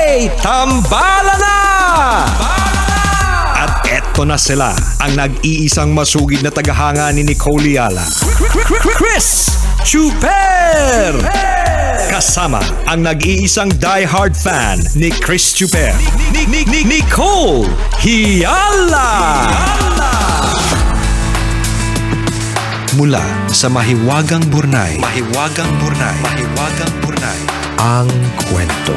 Okay, tambala na! At eto na sila, ang nag-iisang masugid na tagahanga ni Nicole Yala, Chris Chuper! Kasama ang nag-iisang die-hard fan ni Chris Chuper, Nicole Yala! Mula sa Mahiwagang Burnay, ang kwento.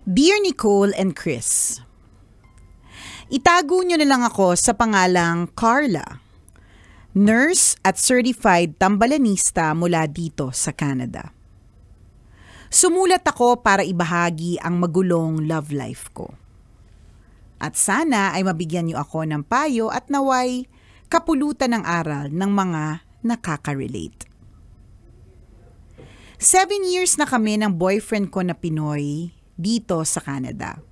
Dear Nicole and Chris, itago nyo na lang ako sa pangalang Carla, nurse at certified tambalanista mula dito sa Canada. Sumulat ako para ibahagi ang magulong love life ko. At sana ay mabigyan nyo ako ng payo at naway kapulutan ng aral ng mga nakaka-relate. 7 years na kami ng boyfriend ko na Pinoy dito sa Canada.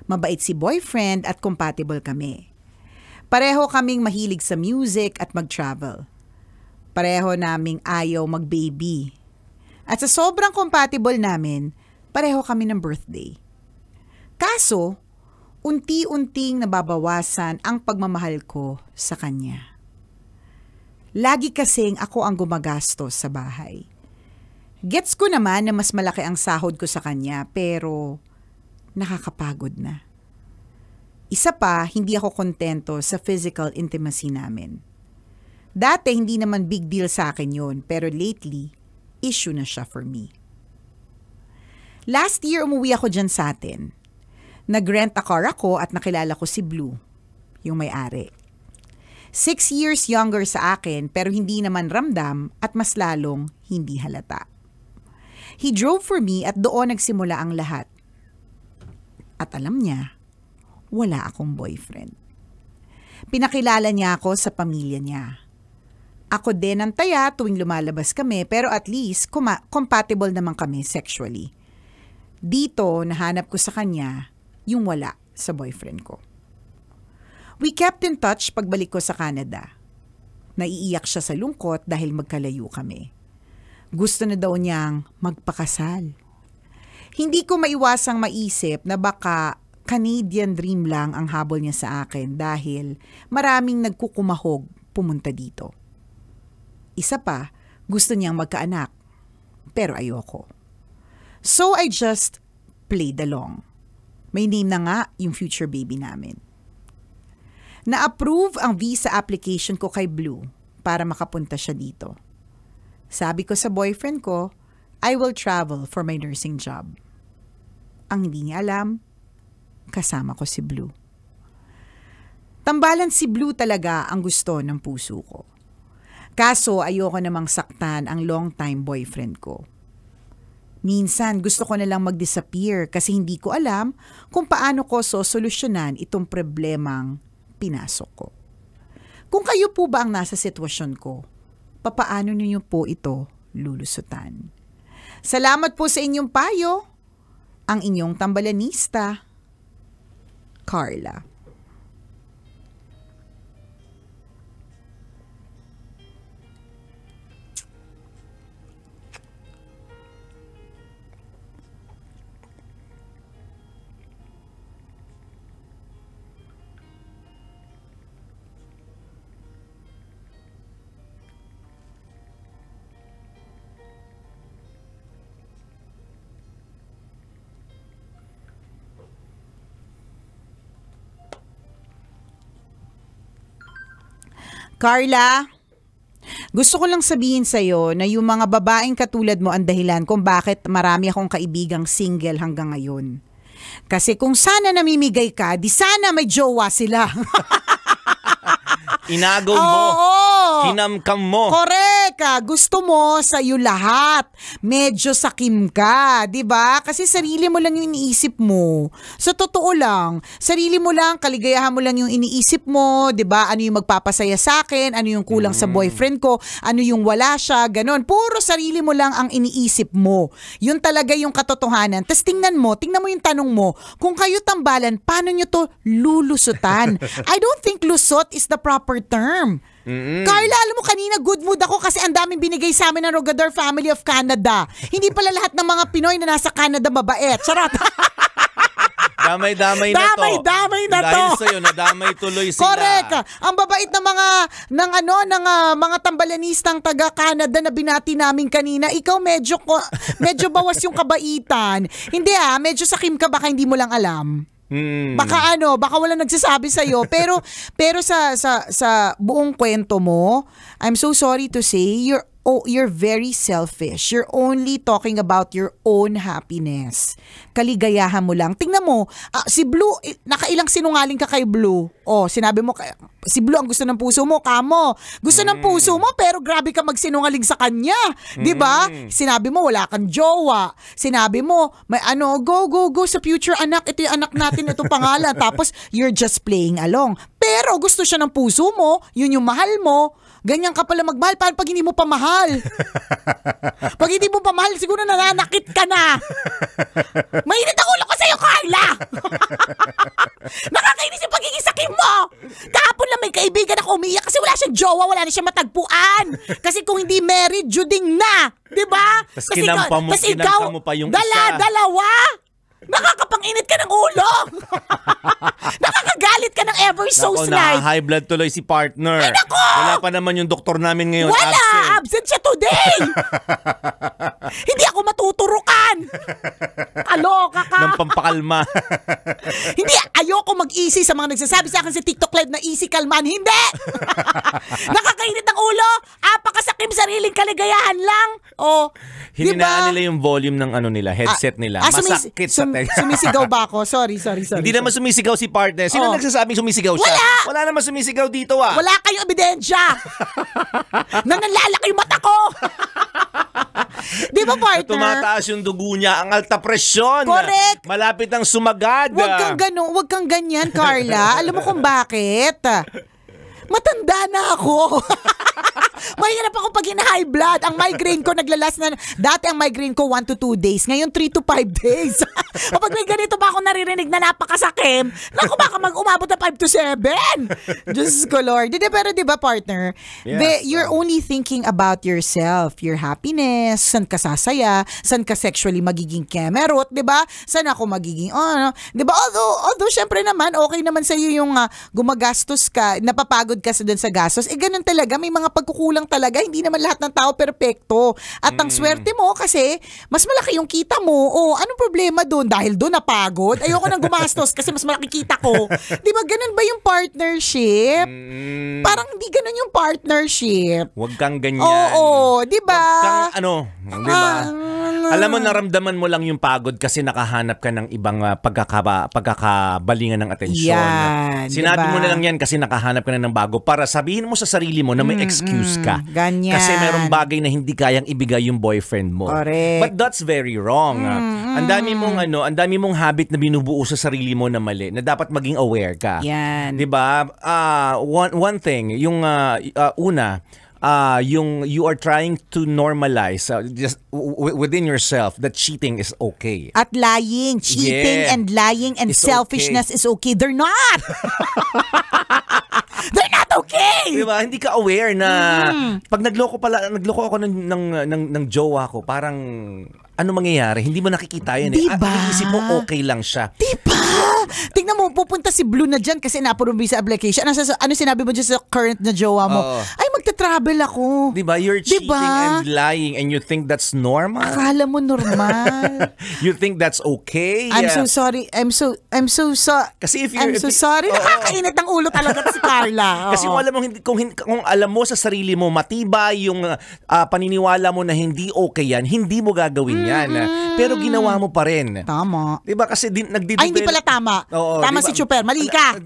Mabait si boyfriend at compatible kami. Pareho kaming mahilig sa music at mag-travel. Pareho naming ayaw mag-baby. At sa sobrang compatible namin, pareho kami ng birthday. Kaso, unti-unting nababawasan ang pagmamahal ko sa kanya. Lagi kasing ako ang gumagastos sa bahay. Gets ko naman na mas malaki ang sahod ko sa kanya pero nakakapagod na. Isa pa, hindi ako kontento sa physical intimacy namin. Dati hindi naman big deal sa akin yun pero lately, issue na siya for me. Last year umuwi ako dyan sa atin. Nag-rent a car ako at nakilala ko si Blue, yung may-ari. 6 years younger sa akin pero hindi naman ramdam at mas lalong hindi halata. He drove for me at doon nagsimula ang lahat. At alam niya, wala akong boyfriend. Pinakilala niya ako sa pamilya niya. Ako din ang taya tuwing lumalabas kami pero at least compatible naman kami sexually. Dito nahanap ko sa kanya yung wala sa boyfriend ko. We kept in touch pagbalik ko sa Canada. Naiiyak siya sa lungkot dahil magkalayo kami. Gusto na daw niyang magpakasal. Hindi ko maiwasang maisip na baka Canadian dream lang ang habol niya sa akin dahil maraming nagkukumahog pumunta dito. Isa pa, gusto niyang magkaanak, pero ayoko. So I just played along. May name na nga yung future baby namin. Na-approve ang visa application ko kay Blue para makapunta siya dito. Sabi ko sa boyfriend ko, I will travel for my nursing job. Ang hindi niya alam, kasama ko si Blue. Tambalan si Blue talaga ang gusto ng puso ko. Kaso ayoko namang saktan ang long-time boyfriend ko. Minsan gusto ko na lang mag-disappear kasi hindi ko alam kung paano ko sosolusyonan itong problemang pinasok ko. Kung kayo po ba ang nasa sitwasyon ko, papaano niyo po ito lulusutan? Salamat po sa inyong payo. Ang inyong tambalanista, Carla. Carla, gusto ko lang sabihin sa'yo na yung mga babaeng katulad mo ang dahilan kung bakit marami akong kaibigang single hanggang ngayon. Kasi kung sana namimigay ka, di sana may jowa sila. Inagaw mo. Oo. Kinamkam mo. Correct. Correct. Gusto mo sa'yo lahat. Medyo sakim ka, 'di ba? Kasi sarili mo lang yung iniisip mo. Sa totoo lang, sarili mo lang, kaligayahan mo lang yung iniisip mo, 'di ba? Ano yung magpapasaya sa akin, ano yung kulang sa boyfriend ko, ano yung wala siya, ganon. Puro sarili mo lang ang iniisip mo. Yun talaga yung katotohanan. Tapos tingnan mo yung tanong mo, kung kayo tambalan, paano nyo to lulusutan? I don't think lusot is the proper term. Carla, alam mo kanina good mood ako kasi ang daming binigay sa amin ng Rogador Family of Canada. Hindi pala lahat ng mga Pinoy na nasa Canada mabait. Charot. Damay-damay na to. Damay na to. Dahil sa'yo, nadamay tuloy sila. Correct. Ang babait ng mga tambalanistang taga Canada na binati namin kanina. Ikaw medyo bawas yung kabaitan. Hindi medyo sakim ka, baka hindi mo lang alam. Baka wala nagsasabi sa iyo, pero sa buong kwento mo, I'm so sorry to say you're very selfish. You're only talking about your own happiness. Kaligayahan mo lang. Tingnan mo, si Blue, nakailang sinungaling ka kay Blue. Sinabi mo, si Blue ang gusto ng puso mo, kamo. Gusto ng puso mo, pero grabe ka magsinungaling sa kanya. Diba? Sinabi mo, wala kang jowa. Sinabi mo, may go sa future anak. Ito yung anak natin, ito pangalan. Tapos, you're just playing along. Pero gusto siya ng puso mo, yun yung mahal mo. Ganyan ka pala magmahal. Paano pag hindi mo pa mahal? Pag hindi mo pa mahal, siguro nananakit ka na. Mainit ang ulo ko sa'yo, Carla! Nakakainis yung pagiging sakim mo! Kahapon lang may kaibigan ako umiyak kasi wala siyang jowa, wala na siyang matagpuan. Kasi kung hindi married, juding na. Diba? Tapos kinampa mo pa yung dalawa! Nakakapanginit ka ng ulo! Nakakagalit ka ng ever so slight! High blood tuloy si partner. Ay, nako! Wala pa naman yung doktor namin ngayon. Wala! Absent siya today! Hindi ako matuturukan! Kaloka ka! Ng pampakalma. Hindi, ayoko mag-easy sa mga nagsasabi sa akin sa TikTok live na easy kalman. Hindi! Nakakainit ng ulo! Apakasakim sariling kaligayahan lang! Hininaan nila yung volume ng nila, headset nila. Masakit sa sumisigaw ba ako? Sorry. Hindi naman sumisigaw si partner. Sino nagsasabing sumisigaw siya? Wala naman sumisigaw dito Wala kayong ebidensya! Nananlalaki yung mata ko! Di ba, partner? Tumataas yung dugo niya, ang alta presyon. Correct! Malapit ang sumagad. Huwag kang ganyan, Carla. Alam mo kung bakit? Matanda na ako. Mahirap ako pag high blood. Ang migraine ko naglalas na. Dati ang migraine ko 1 to 2 days. Ngayon 3 to 5 days. Kapag may ganito ba ako naririnig na napakasakim, naku, baka umabot na 5 to 7. Diyos ko, Lord. Pero di ba, partner? Yes, you're only thinking about yourself, your happiness, saan ka sasaya, saan ka sexually magiging kemerot, di ba? Saan ako magiging, di ba? Although, syempre naman, okay naman sa'yo yung gumagastos ka, napapagod ka dun sa gastos. Ganun talaga, may mga pagkukulang talaga. Hindi naman lahat ng tao perpekto. At ang swerte mo kasi, mas malaki yung kita mo. Anong problema doon? Dahil doon napagod? Ayoko nang gumastos kasi mas malaki kita ko. Di ba ganun ba yung partnership? Parang hindi ganun yung partnership. Huwag kang ganyan. Oo, di ba? Huwag kang di ba? Alam mo, naramdaman mo lang yung pagod kasi nakahanap ka ng ibang pagkakabalingan ng atensyon. Yan, Sinabi diba? mo na lang yan kasi nakahanap ka na ng bago para sabihin mo sa sarili mo na may excuse ka. Ganyan. Kasi merong bagay na hindi kayang ibigay yung boyfriend mo. Correct. But that's very wrong. Ang dami mong habit na binubuo sa sarili mo na mali, na dapat maging aware ka. Yan. 'Di ba? One thing, yung yung you are trying to normalize just within yourself that cheating is okay. At lying, cheating and lying and It's selfishness is okay. They're not. They're not okay. Diba? Hindi ka aware na pag nagloko ako ng jowa ko, parang ano mangyayari? Hindi mo nakikita yun. Diba? Iniisip mo okay lang siya. Diba? Tingnan mo, pupunta si Blue na dyan kasi na-approve sa application. Ano sinabi mo dyan sa current na jowa mo? Ay, magta-travel ako. Diba? You're cheating and lying and you think that's normal? Akala mo normal. You think that's okay? I'm so sorry. I'm so sorry. Kasi sorry. Nakakainit ng ulo talaga si Carla. Kasi kung alam mo sa sarili mo, matibay yung paniniwala mo na hindi okay yan, hindi mo gagawin yan. Pero ginawa mo pa rin. Tama. Diba? Kasi nagdidevelop. Ay, hindi pala tama. Oo, tama diba? Si Chuper. Mali ka.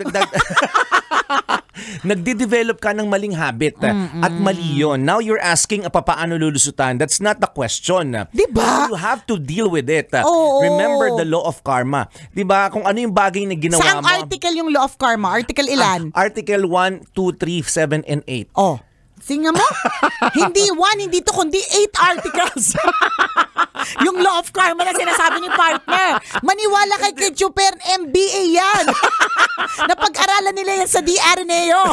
Nagde-develop ka ng maling habit at mali yun. Now you're asking paano lulusutan. That's not the question. Diba? You have to deal with it. Oo. Remember the law of karma. Diba? Kung ano yung bagay na ginawa Saang mo. article yung law of karma? Article ilan? Article 1, 2, 3, 7, and 8. Oh. Tingnan mo? Hindi 1, hindi 2, kundi 8 articles. Yung law of karma na sinasabi ni partner. Maniwala kay Kid Chuper, MBA yan. Napag-aralan nila yan sa DRNAO.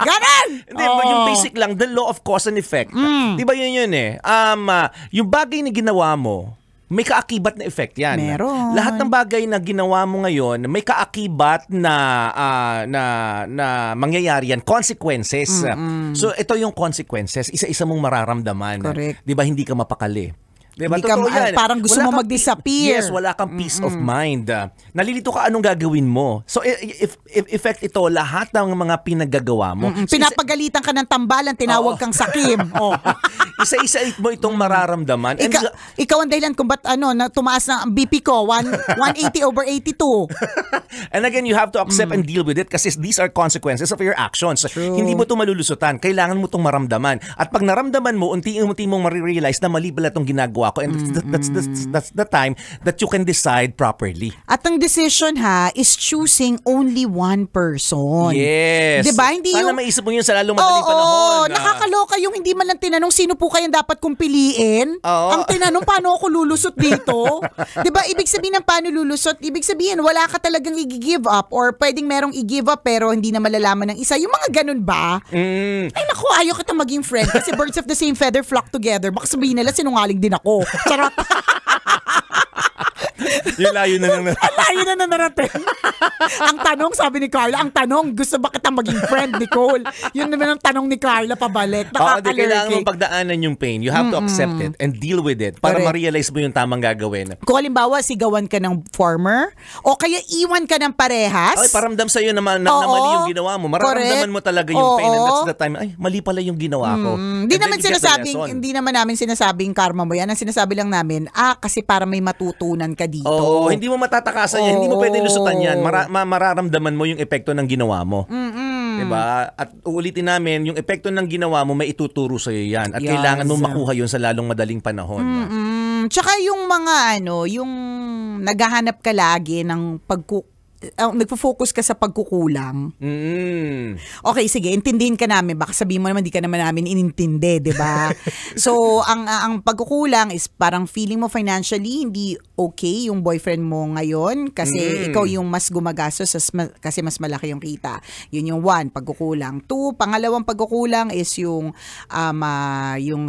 Ganon! Hindi, yung basic lang, the law of cause and effect. Di ba yun eh? Yung bagay na ginawa mo, may kaakibat na effect yan. Meron. Lahat ng bagay na ginawa mo ngayon, may kaakibat na mangyayari yan, consequences. So ito yung consequences, isa-isa mong mararamdaman. Correct. Di ba hindi ka mapakali? Diba? Hindi ka, Totoo yan. parang gusto mo mag-disappear. Yes, wala kang peace of mind. Nalilito ka anong gagawin mo. So, if effect ito, lahat ng mga pinaggagawa mo. So, pinapagalitan ka ng tambalan, tinawag kang sakim. Isa-isa mo itong mararamdaman. And Ikaw ang dahilan kung ba't tumaas na ang BP ko, 180/82. And again, you have to accept and deal with it kasi these are consequences of your actions. True. Hindi mo ito malulusutan. Kailangan mo itong maramdaman. At pag naramdaman mo, unti-unti mong marirealize na mali pala itong ginagawa ko. And that's the time that you can decide properly. At ang decision is choosing only one person. Yes. Diba? Hindi Sana yung... maisip mo yun sa lalong madaling panahon. Nakakaloka yung hindi man lang tinanong sino po kayang dapat kong piliin. Ang tinanong paano ako lulusot dito. Diba? Ibig sabihin ng paano lulusot, ibig sabihin wala ka talagang i-give up or pwedeng merong i-give up pero hindi na malalaman ng isa. Yung mga ganun ba? Ay naku, ayaw kita maging friend kasi birds of the same feather flock together. Baka sabihin nila sinungaling din ako. Charot. Yung layo na lang. Layo na narating. Ang tanong, sabi ni Carla, gusto ba kita maging friend, Nicole? Yun naman ang tanong ni Carla pabalik. Kailangan mong pagdaanan yung pain. You have to accept it and deal with it para ma-realize mo yung tamang gagawin. Kung halimbawa, sigawan ka ng former o kaya iwan ka ng parehas. Ay, paramdam sa'yo na mali yung ginawa mo. Mararamdaman mo talaga yung pain and that's the time, ay, mali pala yung ginawa ko. Hindi naman namin sinasabing karma mo yan. Ang sinasabi lang namin, kasi para may matutunan ka dito. Oo, hindi mo matatakasan yan. Hindi mo pwede lusutan yan. Mararamdaman mo yung epekto ng ginawa mo. Diba? At uulitin namin, yung epekto ng ginawa mo, may ituturo sa'yo yan. At kailangan mo makuha yun sa lalong madaling panahon. Tsaka yung mga yung naghahanap ka lagi ng nagfo-focus ka sa pagkukulang. Okay, sige, intindihin ka namin. Baka sabihin mo naman, di ka naman namin inintindi, di ba? So, ang pagkukulang is parang feeling mo financially hindi okay yung boyfriend mo ngayon kasi ikaw yung mas gumagastos kasi mas malaki yung kita. Yun yung 1, pagkukulang. 2, pangalawang pagkukulang is yung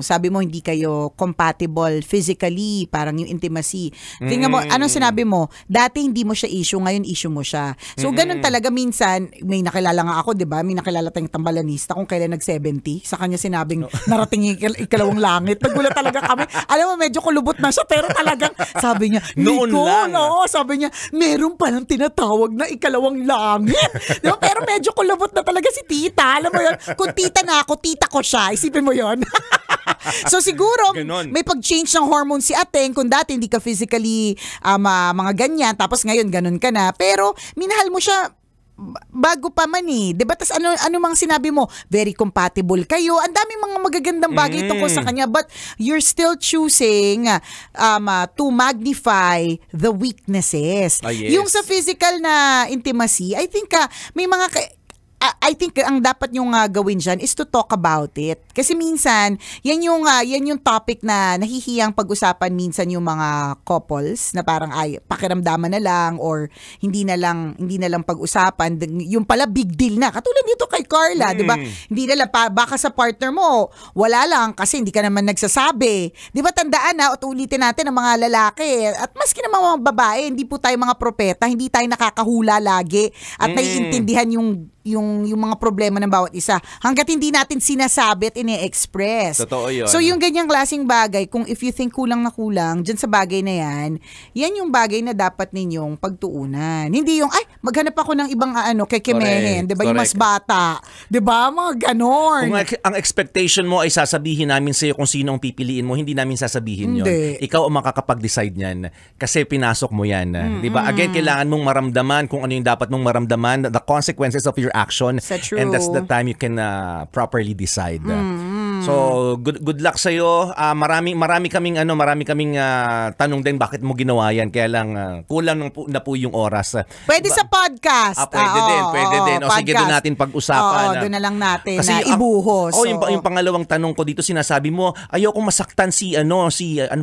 sabi mo hindi kayo compatible physically, parang yung intimacy. Tingnan mo, anong sinabi mo? Dati hindi mo siya issue, ngayon issue mo siya. So, ganun talaga minsan, may nakilala nga ako, di ba? May nakilala tayong tambalanista kung kailan nag-70. Sa kanya sinabing, narating ikalawang langit. Nagulat talaga kami. Alam mo, medyo kulubot na siya, pero talagang, sabi niya, Nicole, sabi niya, meron palang tinatawag na ikalawang langit. Di ba? Pero medyo kulubot na talaga si tita. Alam mo yun, kung tita na ako, tita ko siya. Isipin mo yun. So siguro, may pag-change ng hormone si Ateng. Kung dati hindi ka physically mga ganyan, tapos ngayon ganun ka na. Pero minahal mo siya bago pa man diba? Tas ano mang sinabi mo, very compatible kayo. Ang daming mga magagandang bagay tungkol sa kanya, but you're still choosing to magnify the weaknesses. Yes. Yung sa physical na intimacy, I think may mga I think ang dapat nyo gawin dyan is to talk about it. Kasi minsan, yan yung topic na nahihiyang pag-usapan minsan yung mga couples na parang pakiramdaman na lang or hindi na lang pag-usapan. Yung pala big deal na. Katulad dito kay Carla, di ba? Hindi na lang, baka sa partner mo, wala lang kasi hindi ka naman nagsasabi. Di ba tandaan at ulitin natin ang mga lalaki. At maski naman mga babae, hindi po tayo mga propeta, hindi tayo nakakahula lagi at naiintindihan yung yung mga problema ng bawat isa. Hanggat hindi natin sinasabi at ini-express. Totoo yun. So yung ganyang klaseng bagay, kung if you think kulang na kulang, dyan sa bagay na yan yung bagay na dapat ninyong pagtuunan. Hindi yung, ay, maghanap ako ng ibang kekemehin. Diba? Yung mas bata. Diba? Mga ganon. Kung ang expectation mo ay sasabihin namin sa'yo kung sino ang pipiliin mo, hindi namin sasabihin yun. Ikaw ang makakapag-decide niyan kasi pinasok mo yan. Diba? Again, kailangan mong maramdaman kung ano yung dapat mong maramdaman, the consequences of your action, and that's the time you can properly decide. So good luck sa iyo. Marami kaming tanong din bakit mo ginawa yan, kaya lang kulang na po yung oras. Pwede sa podcast. Pwede din. O sige, doon natin pag-usapan. Doon na lang natin kasi ibuhos. Yung pangalawang tanong ko dito, sinasabi mo ayokong masaktan si ano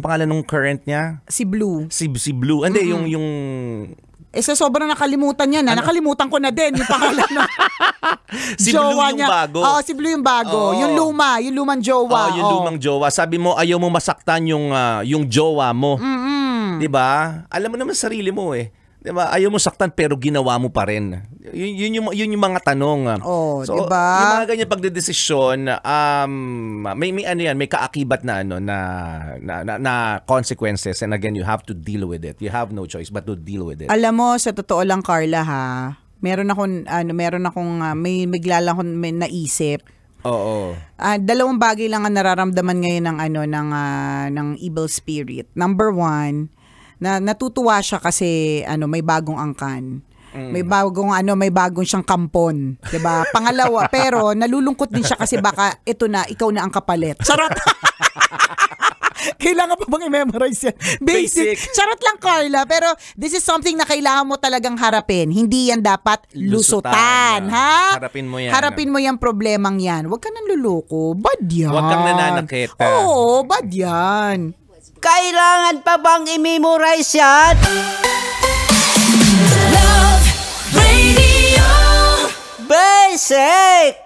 pangalan ng current niya? Si Blue. Si Blue. Hindi yung sa sobrang nakalimutan niya na. Nakalimutan ko na din yung pangalan ng si Blue yung niya. Bago. Si Blue yung bago. Yung lumang jowa. Yung lumang jowa. Sabi mo, ayaw mo masaktan yung jowa mo. Diba? Alam mo naman sarili mo eh. Diba? Ayaw mo saktan pero ginawa mo pa rin. Yun yung mga tanong. So, diba? Yung mga ganyan pagdedesisyon, may kaakibat na consequences, and again, you have to deal with it. You have no choice but to deal with it. Alam mo, sa totoo lang, Carla, may bigla lang akong naisip. Oo. Dalawang bagay lang ang nararamdaman ngayon ng evil spirit. Number one, natutuwa siya kasi may bagong angkan. May bagong siyang kampon, 'di ba? Pangalawa, pero nalulungkot din siya kasi baka ikaw na ang kapalit. Charot. Kailangan pa bang i-memorize yan? Basic. Charot lang, Carla. Pero this is something na kailangan mo talagang harapin. Hindi yan dapat lusutan. Ha? Harapin mo yan. Harapin mo yung problemang yan. Huwag ka nang luloko. Bad yan. Huwag kang nananakit. Oo, bad yan. Kailangan pa bang i-memorize yan? Love Radio Basic!